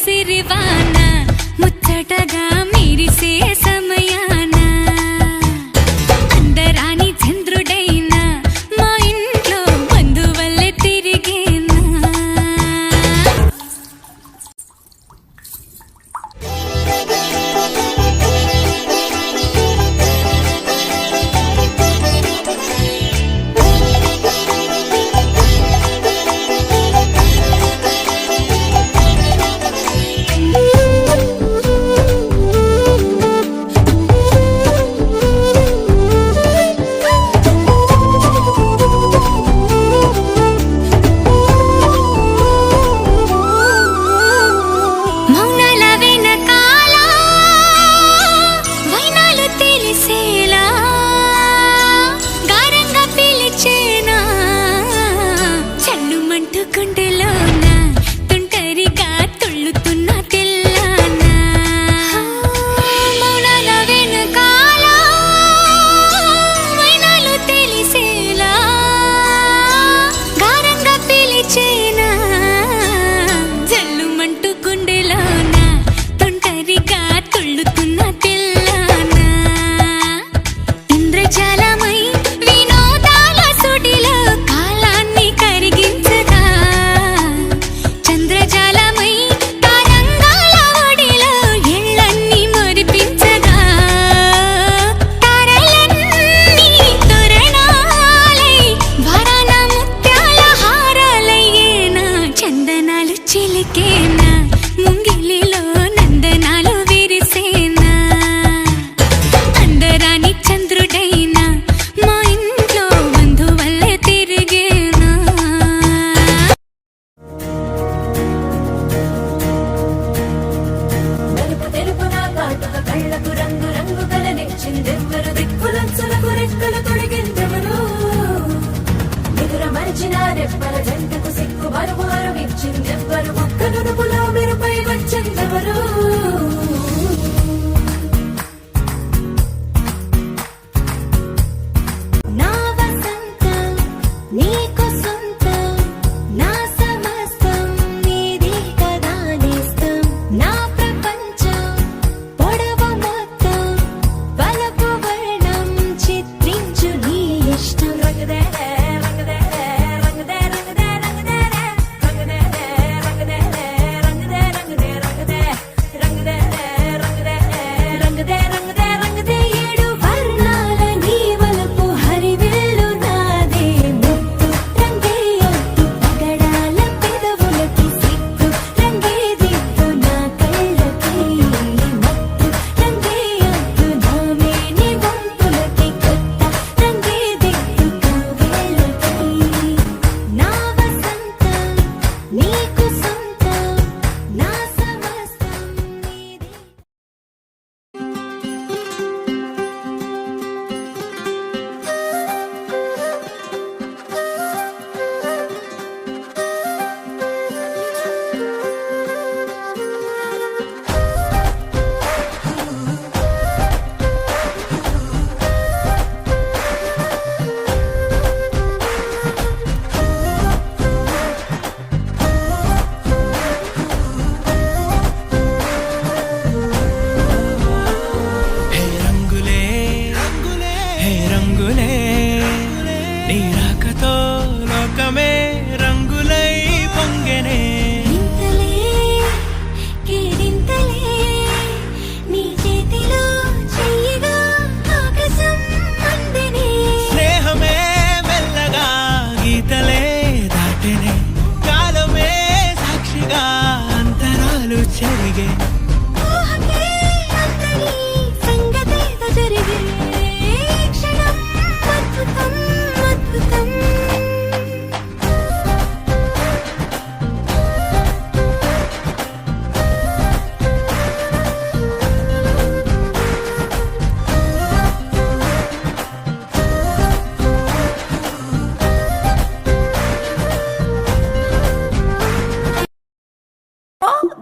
సిరివాన ముచ్చటగా మీరిసే సమయాన అందరాని చంద్రుడైనా మా ఇంట్లో బంధువల్లే తిరిగేనా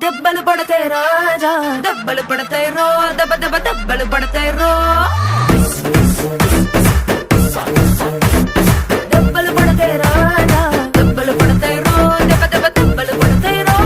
దెబ్బలు పడతాయి రాజా, దెబ్బలు పడతాయి రో, దెబ్బ దెబ్బ దెబ్బలు పడతాయి రో, దెబ్బలు పడతాయి రాజా, దెబ్బలు పడతాయి రో, దెబ్బ దెబ్బ దెబ్బలు పడతాయి రో.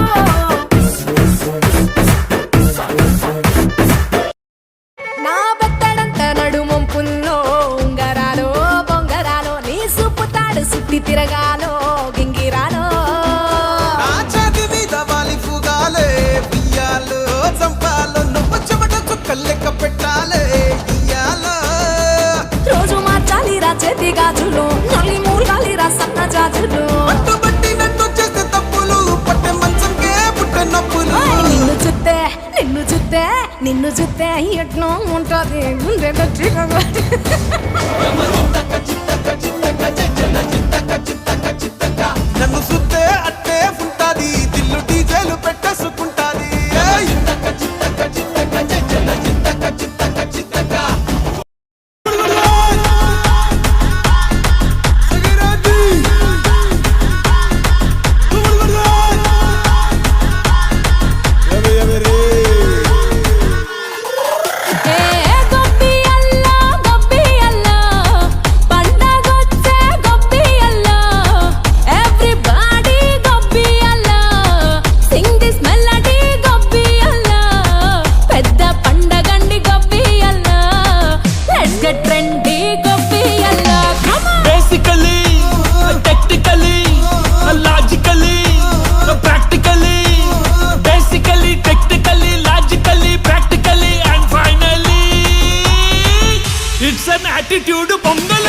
నూతి గాజులు నొలి మూలాలి రసన్న జాజులు పట్టుబట్టినట్టు చేస్తే తప్పులు పట్టే మంచంకే పుట్టే నొప్పులు నిన్ను చూస్తే నిన్ను చూస్తే నిన్ను చూస్తే ఎట్నో ఉంటది గుండె గట్టిగా నన్ను సుత్తే అట్టే ఉంటాది దిల్లు డీజేలు పెట్టేసుకుంటాది ఏయ్! ఏ గొబ్బి అల్లా పండగొచ్చే గొబ్బి అల్లా ఎవ్రీబడీ గొబ్బి అల్లా సింగ్ దిస్ మెలడీ గొబ్బి అల్లా పెద్ద పండగండి గొబ్బి అల్లా లెట్స్ గెట్ ట్రెండీ గొబ్బి అల్లా come on Basically, technically, logically, practically. Basically, technically, logically, practically, and finally, it's an attitude pongal.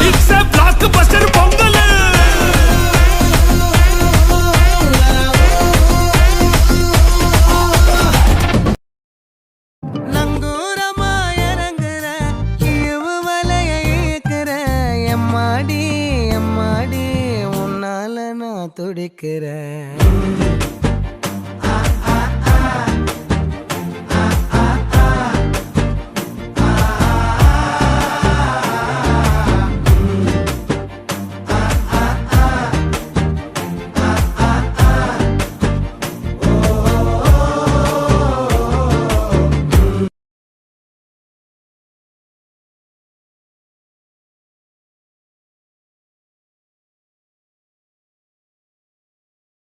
It's a blockbuster pongal. நங்கூரமா இறங்குற இழுவு மலைய ஏக்குற எம்மாடி எம்மாடி உன்னால நான் துடிக்கிறேன்